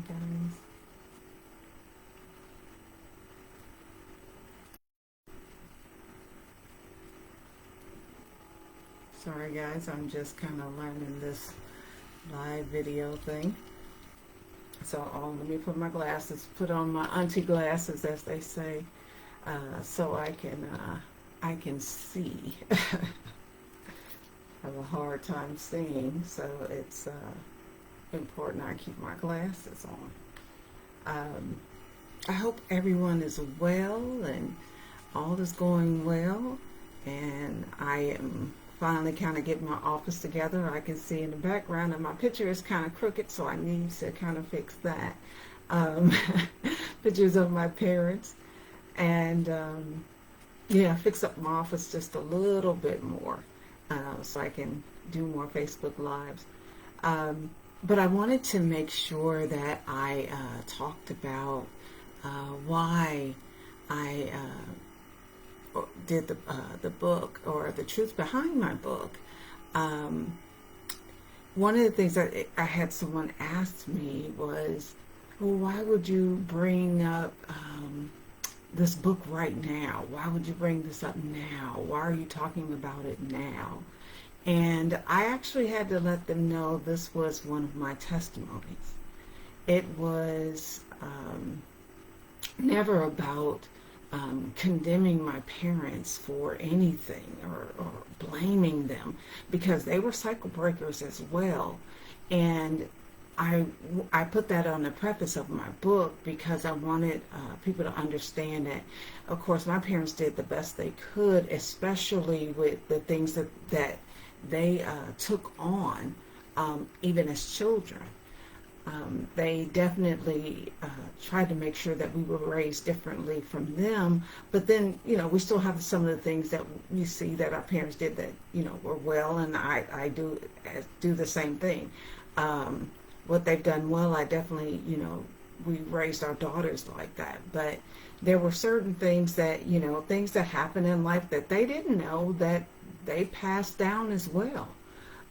guys. Sorry guys, I'm just kind of learning this live video thing. So let me put my glasses, put on my auntie glasses, as they say, so I can see. I have a hard time seeing, so it's important I keep my glasses on. I hope everyone is well and all is going well, and I am finally kind of getting my office together. I can see in the background and my picture is kind of crooked, so I need to kind of fix that. Um, Pictures of my parents, and yeah, fix up my office just a little bit more, so I can do more Facebook Lives. But I wanted to make sure that I talked about why I did the book, or the truth behind my book. One of the things that I had someone ask me was, well, why would you bring up this book right now? Why would you bring this up now? Why are you talking about it now? And I actually had to let them know this was one of my testimonies. It was never about condemning my parents for anything, or blaming them, because they were cycle breakers as well. And I put that on the preface of my book because I wanted people to understand that, of course, my parents did the best they could, especially with the things that they took on, even as children. They definitely tried to make sure that we were raised differently from them, but then, we still have some of the things that we see that our parents did that, were well, and I do the same thing. What they've done well, I definitely, we raised our daughters like that, but there were certain things that, things that happen in life that they didn't know that they passed down as well.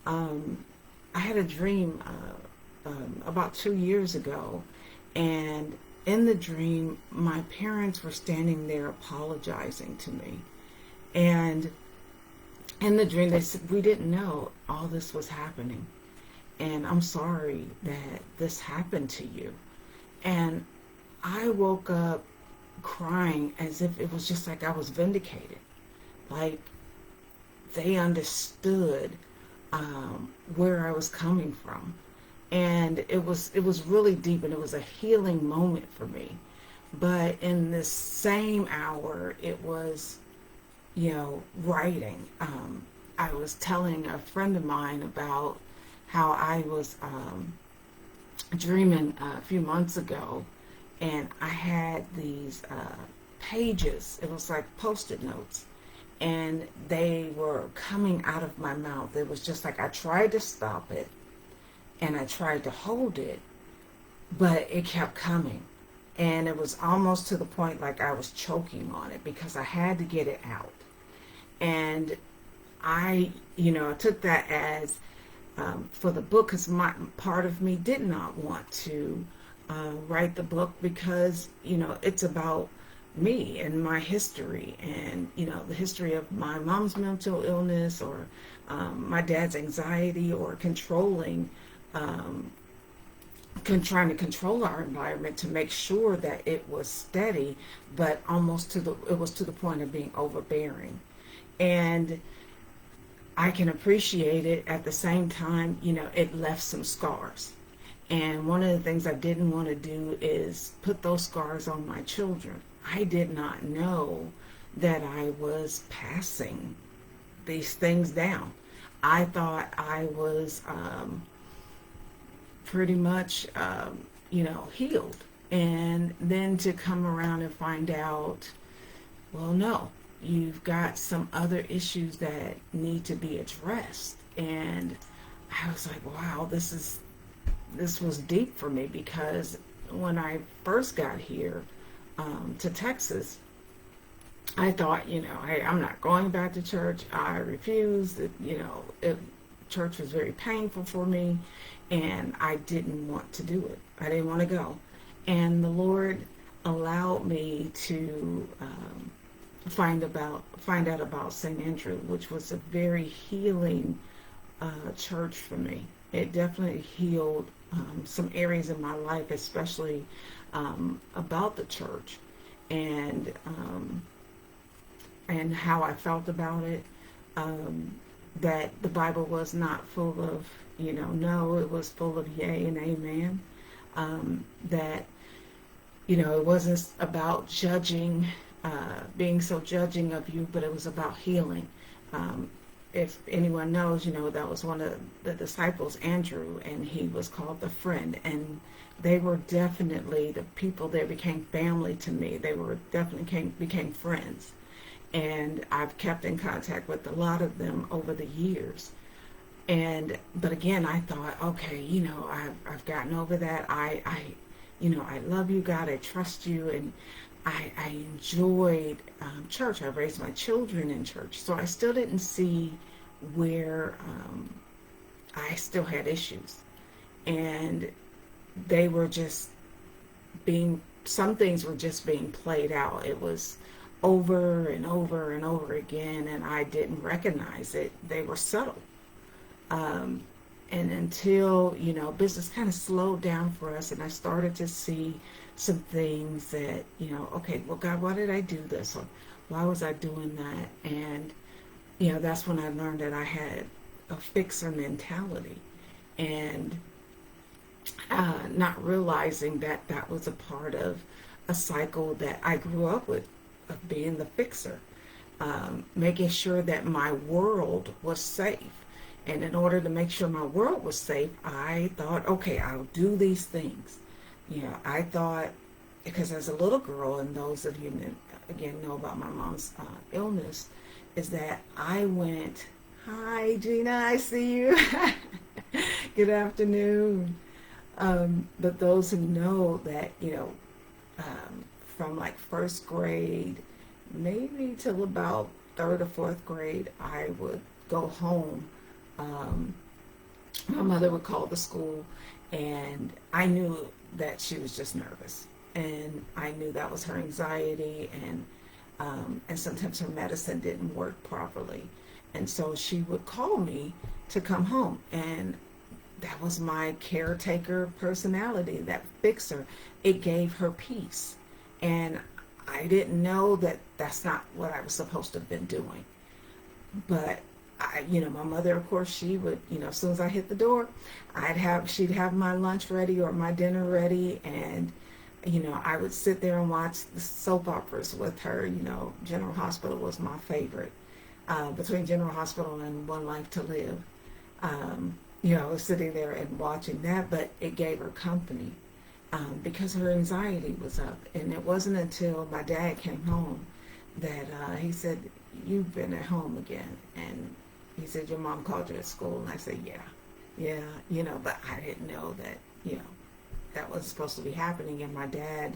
I had a dream about 2 years ago, and in the dream, my parents were standing there apologizing to me. And in the dream, they said, we didn't know all this was happening, and I'm sorry that this happened to you. And I woke up crying as if it was just like I was vindicated. Like they understood where I was coming from. And it was really deep, and it was a healing moment for me. But in this same hour, it was, writing. I was telling a friend of mine about how I was dreaming a few months ago, and I had these pages. It was like Post-it notes, and they were coming out of my mouth. It was just like I tried to stop it, and I tried to hold it, but it kept coming. And it was almost to the point like I was choking on it because I had to get it out. And I took that as for the book, because my part of me did not want to write the book because, it's about me and my history, and, the history of my mom's mental illness, or my dad's anxiety, or controlling, trying to control our environment to make sure that it was steady, but it was to the point of being overbearing. And I can appreciate it. At the same time, it left some scars. And one of the things I didn't want to do is put those scars on my children. I did not know that I was passing these things down. I thought I was pretty much, healed. And then to come around and find out, well, no, you've got some other issues that need to be addressed. And I was like, wow, this was deep for me, because when I first got here to Texas, I thought, I'm not going back to church. I refused. church was very painful for me, and I didn't want to do it. I didn't want to go. And the Lord allowed me to find out about St. Andrew, which was a very healing church for me. It definitely healed some areas in my life, especially about the church, and how I felt about it. That the Bible was not full of, no, it was full of yay and amen. That, it wasn't about judging, being so judging of you, but it was about healing. If anyone knows, that was one of the disciples, Andrew, and he was called the friend. And they were definitely, the people there became family to me. They were definitely became friends. And I've kept in contact with a lot of them over the years. But again, I thought, okay, I've gotten over that. I love you, God. I trust you. And I enjoyed church. I raised my children in church. So I still didn't see where I still had issues. And they were just some things were just being played out. It was over and over and over again, and I didn't recognize it. They were subtle. And until, business kind of slowed down for us, and I started to see some things that, okay, well, God, why did I do this? Or why was I doing that? And, that's when I learned that I had a fixer mentality, and not realizing that that was a part of a cycle that I grew up with, of being the fixer, making sure that my world was safe. And in order to make sure my world was safe, I thought, okay, I'll do these things. I thought, because as a little girl, and those of you again know about my mom's illness, is that I went, hi Gina, I see you. Good afternoon. But those who know that, from like first grade, maybe till about third or fourth grade, I would go home. My mother would call the school, and I knew that she was just nervous, and I knew that was her anxiety, and sometimes her medicine didn't work properly, and so she would call me to come home, and that was my caretaker personality, that fixer. It gave her peace, and I didn't know that that's not what I was supposed to have been doing. But my mother, of course, she would, as soon as I hit the door, she'd have my lunch ready or my dinner ready, and I would sit there and watch the soap operas with her. General Hospital was my favorite. Between General Hospital and One Life to Live, I was sitting there and watching that, but it gave her company. Because her anxiety was up. And it wasn't until my dad came home that he said, you've been at home again. And he said, your mom called you at school. And I said, yeah, but I didn't know that, that wasn't supposed to be happening. And my dad,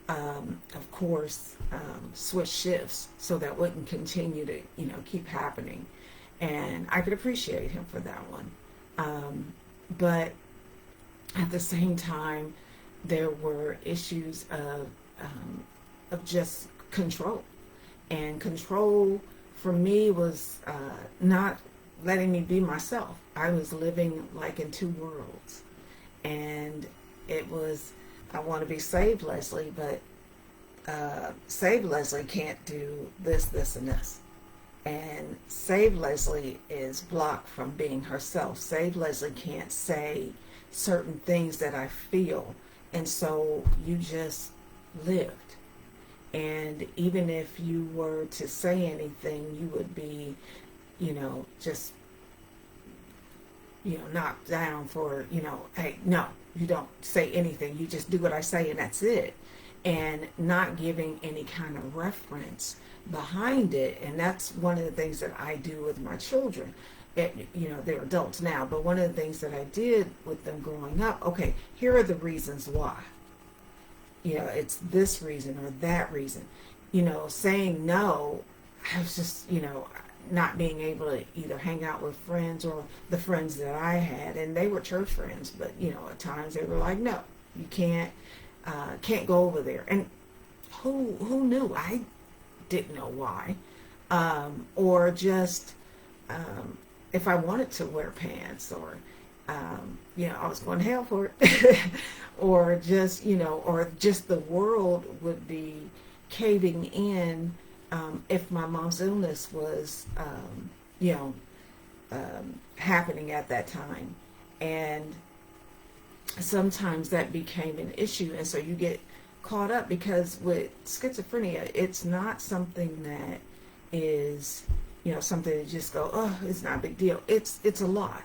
of course, switched shifts so that wouldn't continue to, keep happening. And I could appreciate him for that one. But at the same time, there were issues of just control. And control for me was not letting me be myself. I was living like in two worlds. And it was, I want to be Save Leslie, but Save Leslie can't do this, this, and this. And Save Leslie is blocked from being herself. Save Leslie can't say certain things that I feel. And so you just lived. And even if you were to say anything, you would be, just, knocked down for, hey, no, you don't say anything. You just do what I say and that's it. And not giving any kind of reference behind it. And that's one of the things that I do with my children. They're adults now, but one of the things that I did with them growing up, okay, here are the reasons why. It's this reason or that reason. Saying no, I was just, not being able to either hang out with friends or the friends that I had, and they were church friends, but at times they were like, no, you can't go over there. And who knew? I didn't know why. Or just if I wanted to wear pants, or I was going to hell for it, or just the world would be caving in if my mom's illness was happening at that time. And sometimes that became an issue, and so you get caught up, because with schizophrenia, it's not something that is something to just go, oh, it's not a big deal. It's a lot.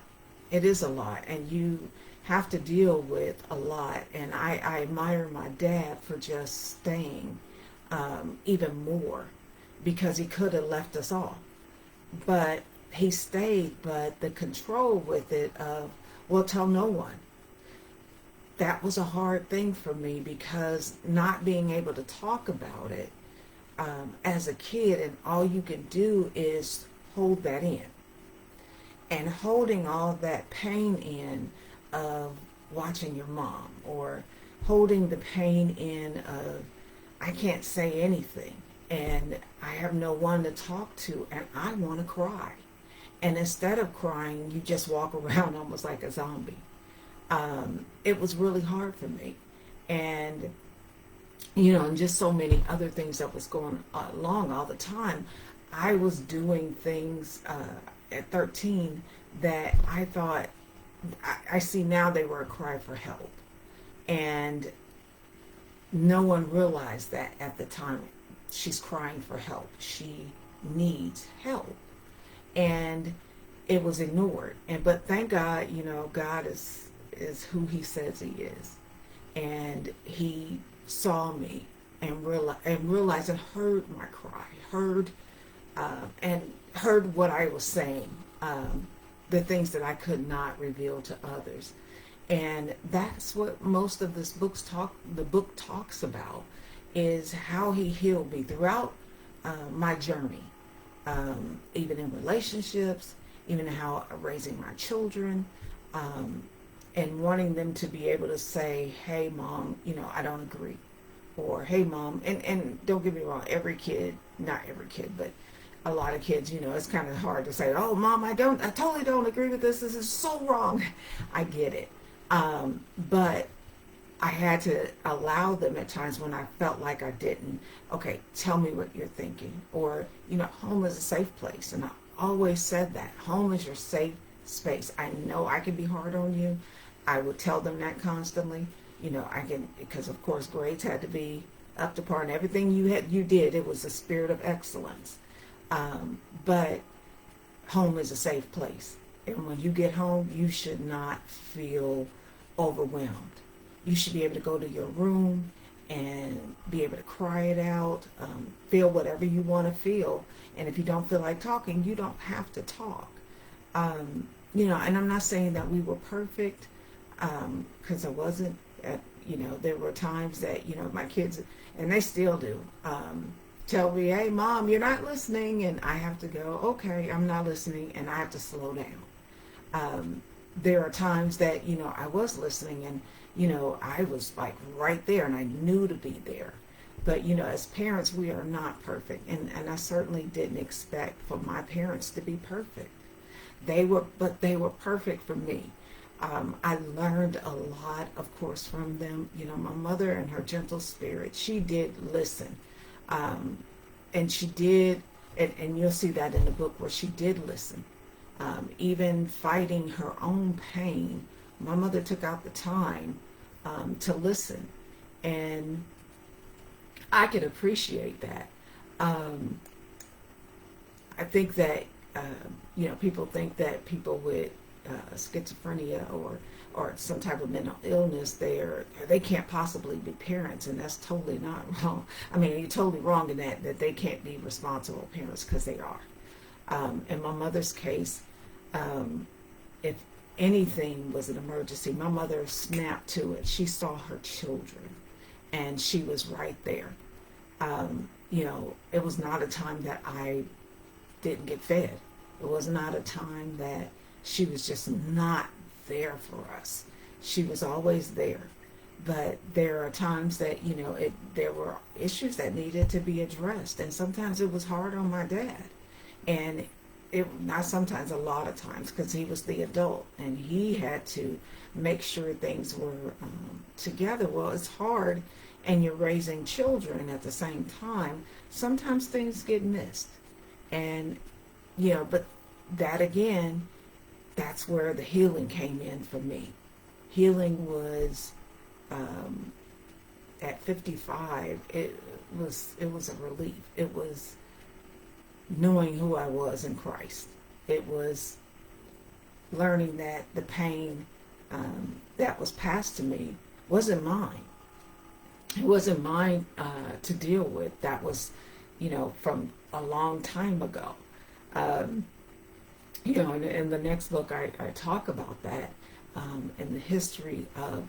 It is a lot, and you have to deal with a lot. And I admire my dad for just staying even more, because he could have left us all, but he stayed. But the control with it of, well, tell no one, that was a hard thing for me, because not being able to talk about it as a kid, and all you can do is hold that in. And holding all that pain in of watching your mom, or holding the pain in of, I can't say anything, and I have no one to talk to, and I want to cry. And instead of crying, you just walk around almost like a zombie. It was really hard for me. And and just so many other things that was going along all the time. I was doing things at 13 that I thought, I see now they were a cry for help. And no one realized that at the time. She's crying for help. She needs help. And it was ignored. But thank God, God is who he says he is. And he saw me and realized and heard my cry, heard what I was saying, the things that I could not reveal to others. And that's what most of the book talks about, is how he healed me throughout my journey, even in relationships, even how raising my children, and wanting them to be able to say, hey, Mom, I don't agree. Or, hey, Mom, and don't get me wrong, not every kid, but a lot of kids, it's kind of hard to say, oh, Mom, I totally don't agree with this. This is so wrong. I get it. But I had to allow them at times when I felt like I didn't. Okay, tell me what you're thinking. Or, home is a safe place. And I always said that. Home is your safe space. I know I can be hard on you. I would tell them that constantly. Because of course grades had to be up to par, and everything you did, it was a spirit of excellence. But home is a safe place. And when you get home, you should not feel overwhelmed. You should be able to go to your room and be able to cry it out, feel whatever you want to feel. And if you don't feel like talking, you don't have to talk. And I'm not saying that we were perfect, because I wasn't. There were times that, my kids, and they still do, tell me, hey, Mom, you're not listening. And I have to go, okay, I'm not listening, and I have to slow down. There are times that, I was listening, and, I was like right there, and I knew to be there. But, as parents, we are not perfect. And I certainly didn't expect for my parents to be perfect. They were perfect for me. I learned a lot, of course, from them. My mother and her gentle spirit, she did listen. And she did, and you'll see that in the book, where she did listen. Even fighting her own pain, my mother took out the time to listen. And I could appreciate that. I think that, people think that people with schizophrenia or some type of mental illness, they can't possibly be parents, and that's totally not wrong. I mean, you're totally wrong in that they can't be responsible parents, because they are. In my mother's case, if anything was an emergency, my mother snapped to it. She saw her children, and she was right there. It was not a time that I didn't get fed. It was not a time that she was just not there for us. She was always there. But there are times that, there were issues that needed to be addressed. And sometimes it was hard on my dad. And not sometimes, a lot of times, because he was the adult and he had to make sure things were together. Well, it's hard, and you're raising children at the same time. Sometimes things get missed. And, but that again, that's where the healing came in for me. Healing was, at 55, it was a relief. It was knowing who I was in Christ. It was learning that the pain that was passed to me wasn't mine. It wasn't mine to deal with. That was, from a long time ago. In the next book, I talk about that, and the history of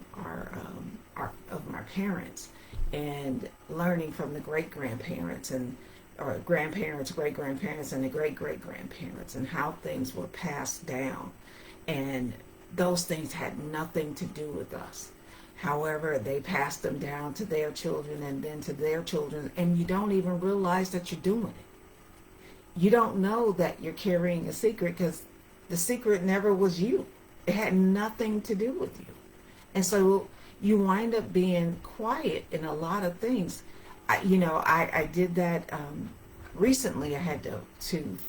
of my parents, and learning from the great grandparents or grandparents, great grandparents, and the great great grandparents, and how things were passed down, and those things had nothing to do with us. However, they passed them down to their children and then to their children, and you don't even realize that you're doing it. You don't know that you're carrying a secret because the secret never was you. It had nothing to do with you. And so you wind up being quiet in a lot of things. I did that recently. I had to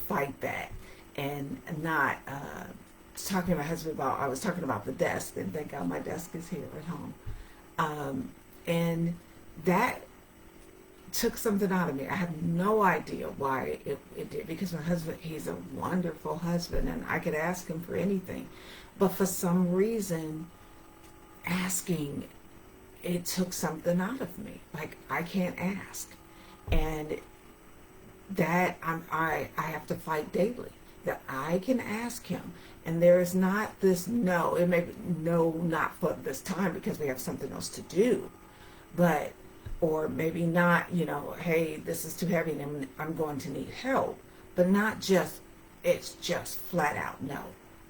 fight that and not talking to my husband about, I was talking about the desk, and thank God my desk is here at home. And that took something out of me. I have no idea why it did, because my husband, he's a wonderful husband, and I could ask him for anything. But for some reason, asking, it took something out of me. Like, I can't ask. And that I have to fight daily, that I can ask him. And there is not this no, it may be no, not for this time because we have something else to do. But, or maybe not, hey, this is too heavy and I'm going to need help. But not just, it's just flat out no.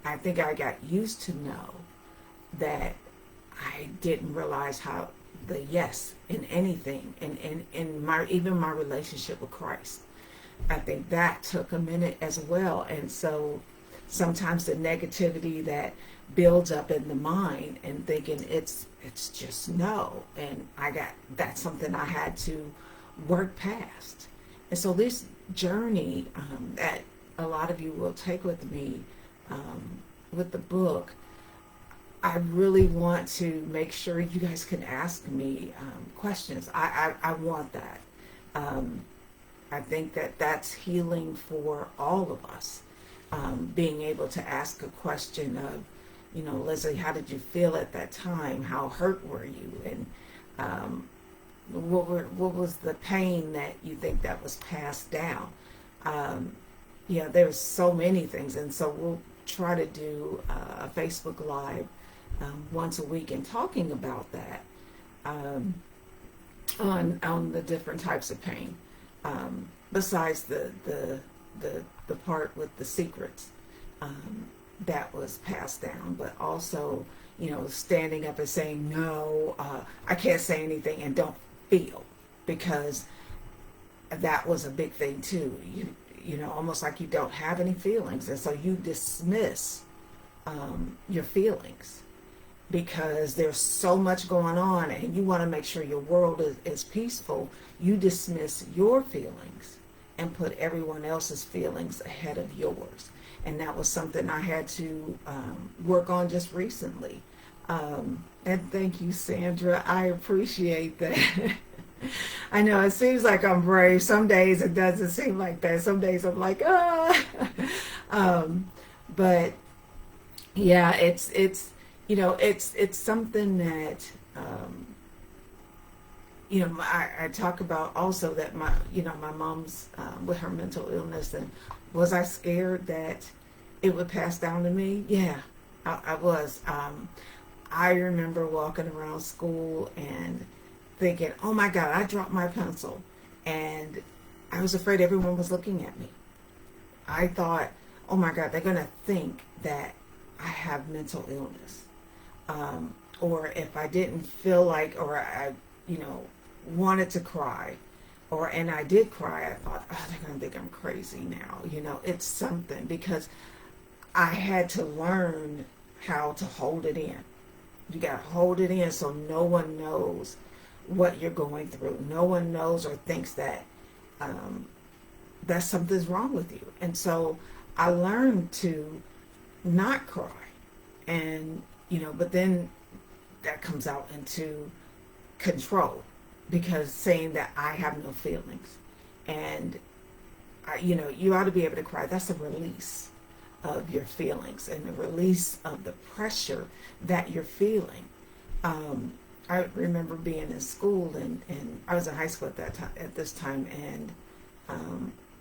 I think I got used to no, that I didn't realize how the yes in anything, in my relationship with Christ. I think that took a minute as well. And so sometimes the negativity that builds up in the mind and thinking it's just no. And that's something I had to work past. And so this journey that a lot of you will take with me with the book, I really want to make sure you guys can ask me questions. I want that. I think that that's healing for all of us. Being able to ask a question of, Leslie, how did you feel at that time? How hurt were you? And what was the pain that you think that was passed down? There's so many things. And so we'll try to do a Facebook Live once a week and talking about that on the different types of pain. Besides the part with the secrets that was passed down, but also, standing up and saying, no, I can't say anything, and don't feel, because that was a big thing too. Almost like you don't have any feelings, and so you dismiss your feelings because there's so much going on and you want to make sure your world is peaceful. You dismiss your feelings and put everyone else's feelings ahead of yours. And that was something I had to work on just recently. And thank you, Sandra. I appreciate that. I know it seems like I'm brave. Some days it doesn't seem like that. Some days I'm like, but yeah, it's something that, I talk about also that my mom's with her mental illness, and was I scared that it would pass down to me? Yeah, I was. I remember walking around school and thinking, oh my God, I dropped my pencil, and I was afraid everyone was looking at me. I thought, oh my God, they're going to think that I have mental illness. Or if I didn't feel like, or I, you know, wanted to cry, and I did cry, I thought, oh, they're going to think I'm crazy now. You know, it's something, because I had to learn how to hold it in. You got to hold it in so no one knows what you're going through. No one knows or thinks that that something's wrong with you. And so I learned to not cry. And, you know, but then that comes out into control, because saying that I have no feelings. And, you know, you ought to be able to cry. That's a release of your feelings and a release of the pressure that you're feeling. I remember being in school, and I was in high school at this time, and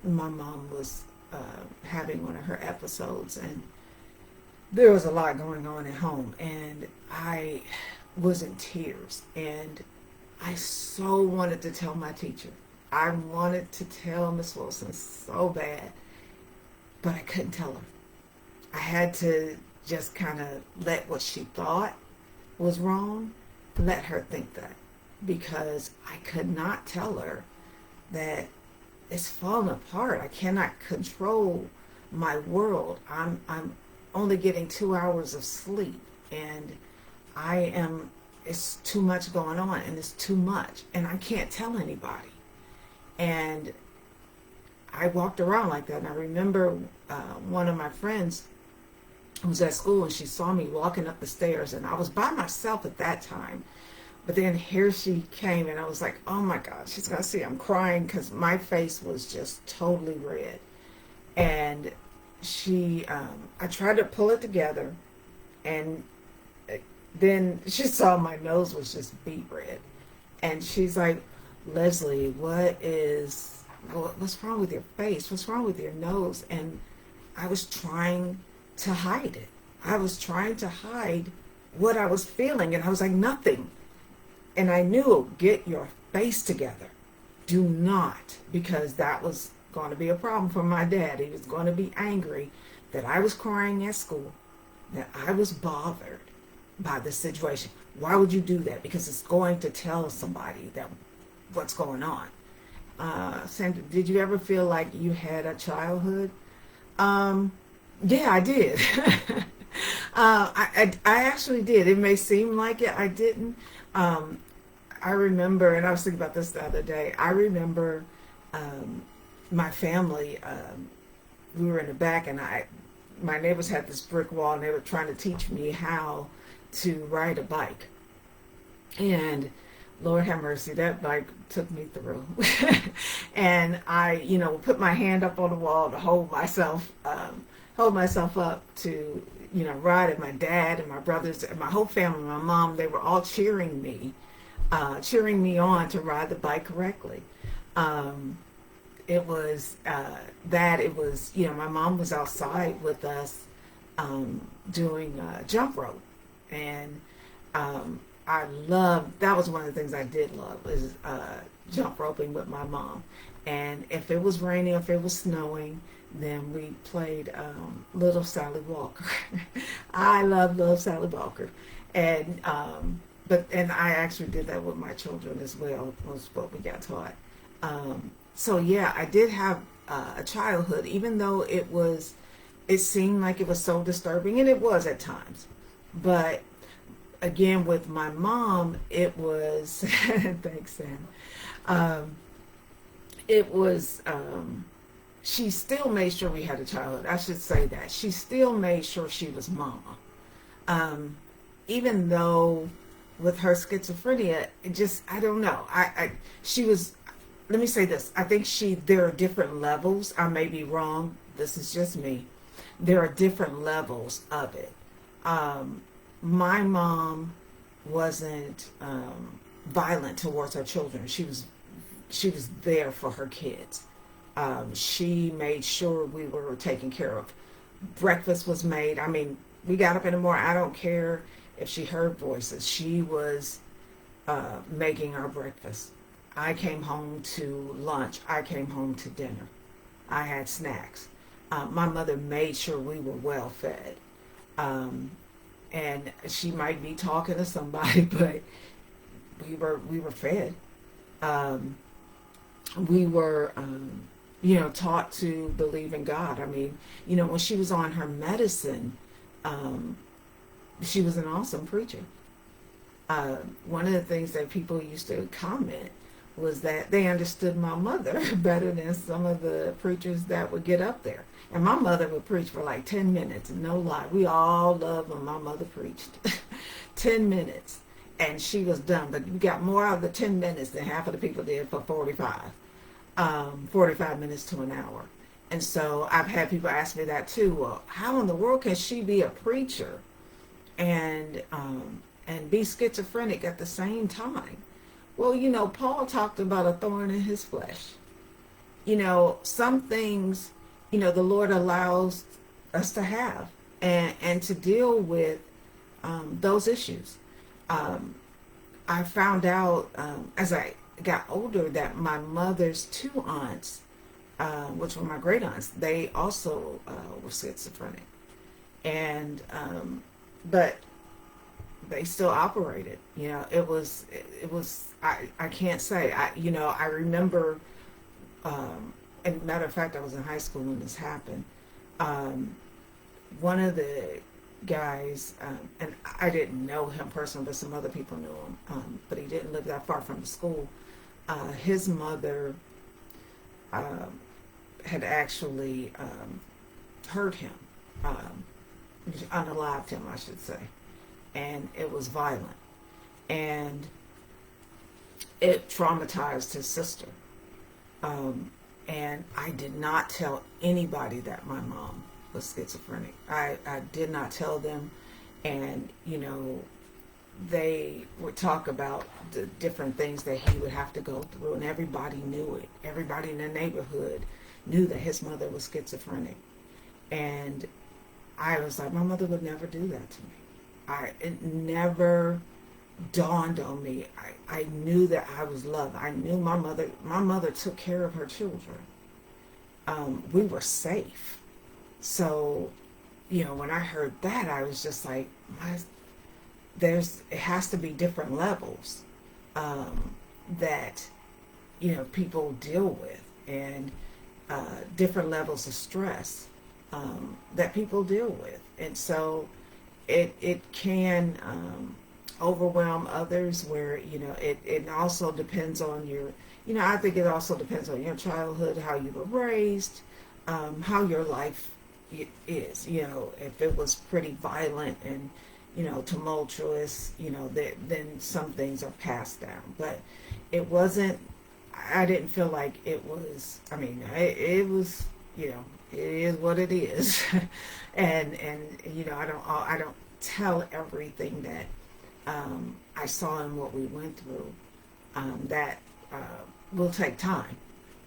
my mom was having one of her episodes, and there was a lot going on at home, and I was in tears, and I so wanted to tell my teacher. I wanted to tell Miss Wilson so bad, but I couldn't tell her. I had to just kind of let what she thought was wrong, let her think that, because I could not tell her that it's falling apart. I cannot control my world. I'm only getting 2 hours of sleep, and it's too much going on, and it's too much, and I can't tell anybody. And I walked around like that. And I remember one of my friends was at school, and she saw me walking up the stairs, and I was by myself at that time. But then here she came, and I was like, oh my God, she's going to see I'm crying, because my face was just totally red. And I tried to pull it together, and then she saw my nose was just beet red. And she's like, Leslie, what's wrong with your face? What's wrong with your nose? And I was trying to hide it. I was trying to hide what I was feeling, and I was like, nothing. And I knew, get your face together. Do not, because that was going to be a problem for my dad. He was going to be angry that I was crying at school, that I was bothered by the situation. Why would you do that? Because it's going to tell somebody that what's going on. Sandra, did you ever feel like you had a childhood? Yeah, I did. I actually did. It may seem like it. I didn't. I remember, and I was thinking about this the other day. I remember my family. We were in the back, and my neighbors had this brick wall, and they were trying to teach me how to ride a bike. And Lord have mercy, that bike took me through. And I, put my hand up on the wall to hold myself up to, ride. And my dad and my brothers and my whole family, my mom, they were all cheering me on to ride the bike correctly. It was my mom was outside with us doing jump rope. And that was one of the things I did love, is jump roping with my mom. And if it was raining, if it was snowing, then we played Little Sally Walker. I love Little Sally Walker. And I actually did that with my children as well, was what we got taught. So yeah, I did have a childhood, even though it seemed like it was so disturbing, and it was at times. But again, with my mom, it was, thanks, Sam. It was, she still made sure we had a childhood. I should say that. She still made sure she was mama. Even though with her schizophrenia, I don't know. She was, let me say this. I think there are different levels. I may be wrong. This is just me. There are different levels of it. My mom wasn't violent towards her children. She was there for her kids. She made sure we were taken care of. Breakfast was made. I mean, we got up in the morning. I don't care if she heard voices. She was making our breakfast. I came home to lunch. I came home to dinner. I had snacks. My mother made sure we were well fed. Um, and she might be talking to somebody, but we were fed. Um, we were taught to believe in God. I mean, when she was on her medicine, um, she was an awesome preacher. One of the things that people used to comment was that they understood my mother better than some of the preachers that would get up there. And my mother would preach for like 10 minutes, no lie. We all loved when my mother preached. 10 minutes, and she was done. But you got more out of the 10 minutes than half of the people did for 45 minutes to an hour. And so I've had people ask me that too. Well, how in the world can she be a preacher and be schizophrenic at the same time? Well, Paul talked about a thorn in his flesh. Some things, the Lord allows us to have and to deal with those issues. I found out as I got older that my mother's two aunts, which were my great aunts, they also were schizophrenic. And, but they still operated. I can't say. I remember, and matter of fact, I was in high school when this happened. One of the guys, and I didn't know him personally, but some other people knew him, but he didn't live that far from the school. His mother had actually hurt him, unalived him, I should say. And it was violent. And it traumatized his sister. And I did not tell anybody that my mom was schizophrenic. I did not tell them. And, they would talk about the different things that he would have to go through. And everybody knew it. Everybody in the neighborhood knew that his mother was schizophrenic. And I was like, my mother would never do that to me. It never dawned on me. I knew that I was loved. I knew my mother took care of her children. We were safe. So, when I heard that, I was just like, it has to be different levels that, people deal with, and different levels of stress that people deal with. And so it can overwhelm others, where it also depends on your I think it also depends on your childhood, how you were raised, how your life is. If it was pretty violent and tumultuous, then some things are passed down. But it wasn't. I didn't feel like it was. I mean, it was. It is what it is, and I don't tell everything that I saw and what we went through. That will take time,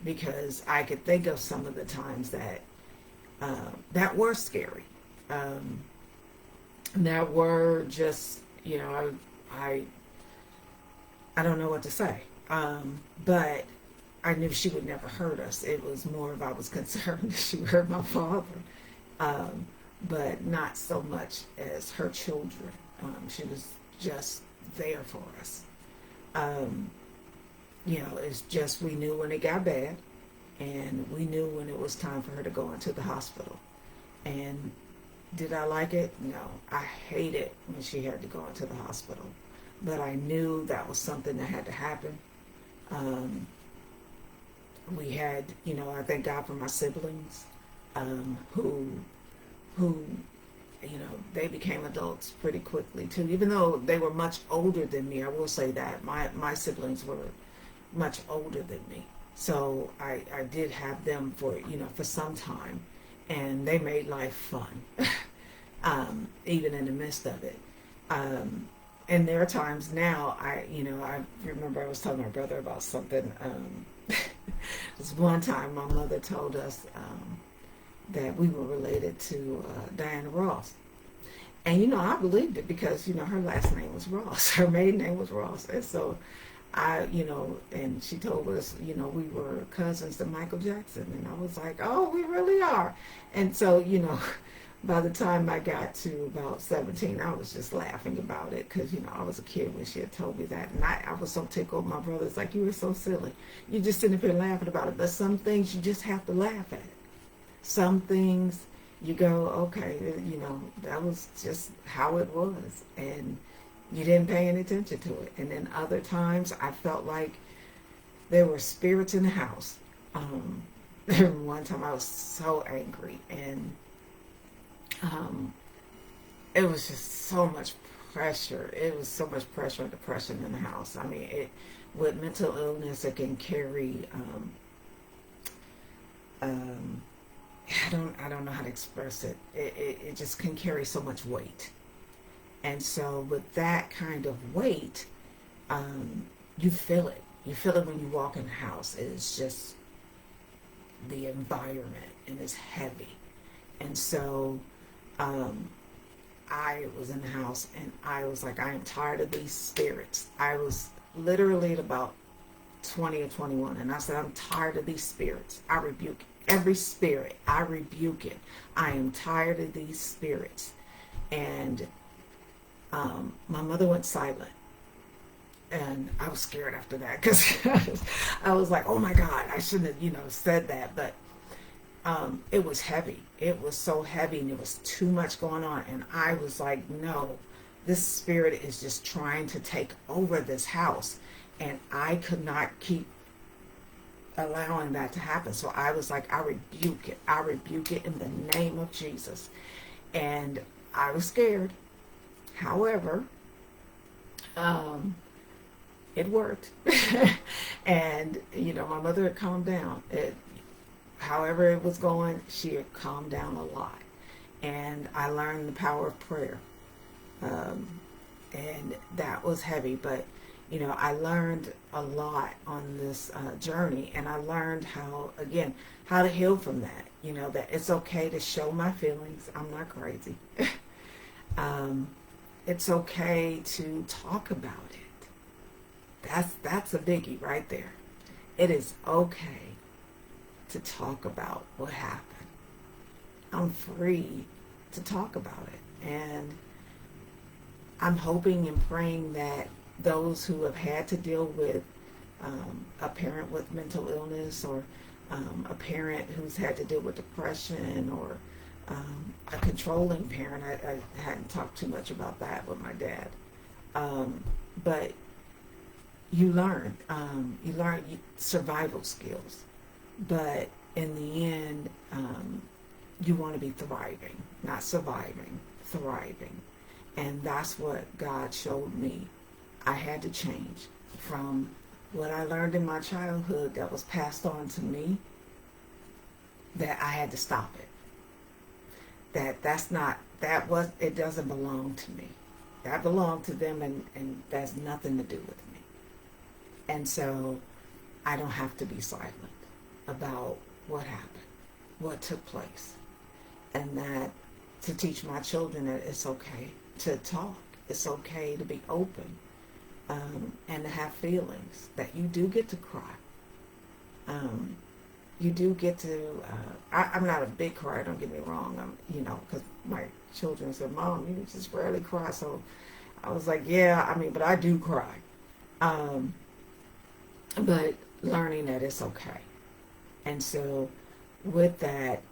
because I could think of some of the times that were scary, that were just I don't know what to say, but I knew she would never hurt us. It was more of I was concerned that she would hurt my father, but not so much as her children. She was just there for us. It's just we knew when it got bad, and we knew when it was time for her to go into the hospital. And did I like it? No. I hated when she had to go into the hospital. But I knew that was something that had to happen. We had, I thank God for my siblings, who they became adults pretty quickly too. Even though they were much older than me, I will say that my siblings were much older than me. So I did have them for some time, and they made life fun, even in the midst of it. And there are times now, I remember I was telling my brother about something. This one time my mother told us that we were related to Diana Ross. And, I believed it because, her last name was Ross. Her maiden name was Ross. And so and she told us, we were cousins to Michael Jackson. And I was like, oh, we really are. And so, by the time I got to about 17, I was just laughing about it because, I was a kid when she had told me that. And I was so tickled. My brother's like, you were so silly. You just sitting up here laughing about it. But some things you just have to laugh at. Some things you go, okay, that was just how it was. And you didn't pay any attention to it. And then other times I felt like there were spirits in the house. One time I was so angry, and it was just so much pressure. It was so much pressure and depression in the house. I mean, with mental illness, it can carry, I don't know how to express it. It just can carry so much weight. And so with that kind of weight, you feel it. You feel it when you walk in the house. It's just the environment, and it's heavy. And so I was in the house, and I was like, I am tired of these spirits. I was literally at about 20 or 21, and I said, I'm tired of these spirits. I rebuke every spirit. I rebuke it. I am tired of these spirits. And my mother went silent, and I was scared after that because I was like, oh my God, I shouldn't have, said that. But it was heavy. It was so heavy, and it was too much going on. And I was like, no, this spirit is just trying to take over this house. And I could not keep allowing that to happen. So I was like, I rebuke it. I rebuke it in the name of Jesus. And I was scared. However, it worked. And, my mother had calmed down. However it was going, she had calmed down a lot. And I learned the power of prayer. And that was heavy. But, I learned a lot on this journey. And I learned how to heal from that. That it's okay to show my feelings. I'm not crazy. It's okay to talk about it. That's a biggie right there. It is okay to talk about what happened. I'm free to talk about it. And I'm hoping and praying that those who have had to deal with a parent with mental illness, or a parent who's had to deal with depression, or a controlling parent. I hadn't talked too much about that with my dad. But you learn survival skills. But in the end, you want to be thriving, not surviving, thriving. And that's what God showed me. I had to change from what I learned in my childhood that was passed on to me, that I had to stop it. It doesn't belong to me. That belonged to them, and that's nothing to do with me. And so I don't have to be silent about what happened, what took place. And that to teach my children that it's okay to talk. It's okay to be open, and to have feelings, that you do get to cry. You do get to, I'm not a big crier, don't get me wrong, because my children said, Mom, you just rarely cry. So I was like, yeah, but I do cry. But learning that it's okay. And so with that,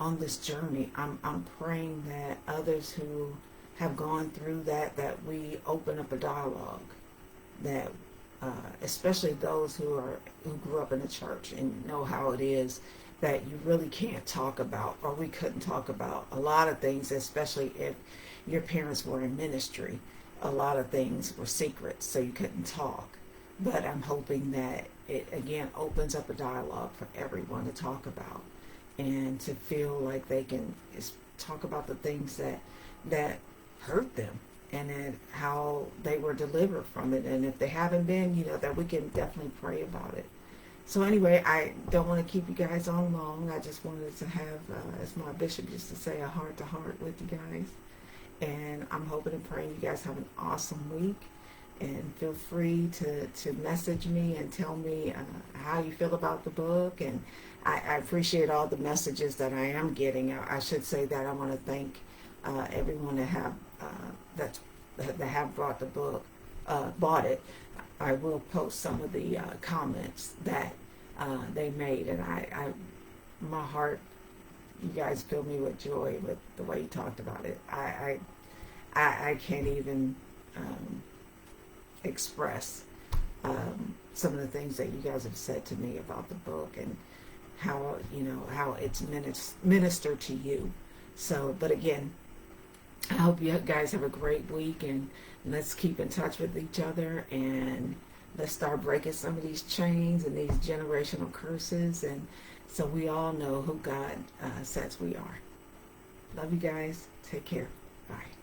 on this journey, I'm praying that others who have gone through that we open up a dialogue, that especially those who grew up in the church and know how it is, that you really can't talk about, or we couldn't talk about a lot of things, especially if your parents were in ministry. A lot of things were secrets, so you couldn't talk. But I'm hoping that it again opens up a dialogue for everyone to talk about, and to feel like they can talk about the things that hurt them, and then how they were delivered from it. And if they haven't been, that we can definitely pray about it. So anyway, I don't want to keep you guys on long. I just wanted to have, as my bishop used to say, a heart-to-heart with you guys. And I'm hoping and praying you guys have an awesome week. And feel free to message me and tell me how you feel about the book. And I appreciate all the messages that I am getting. I should say that I want to thank everyone that have brought the book, bought it. I will post some of the comments that they made, and my heart, you guys filled me with joy with the way you talked about it. I can't even express some of the things that you guys have said to me about the book, and how it's ministered to you. So, but again, I hope you guys have a great week, and let's keep in touch with each other, and let's start breaking some of these chains and these generational curses, and so we all know who God says we are. Love you guys. Take care. Bye.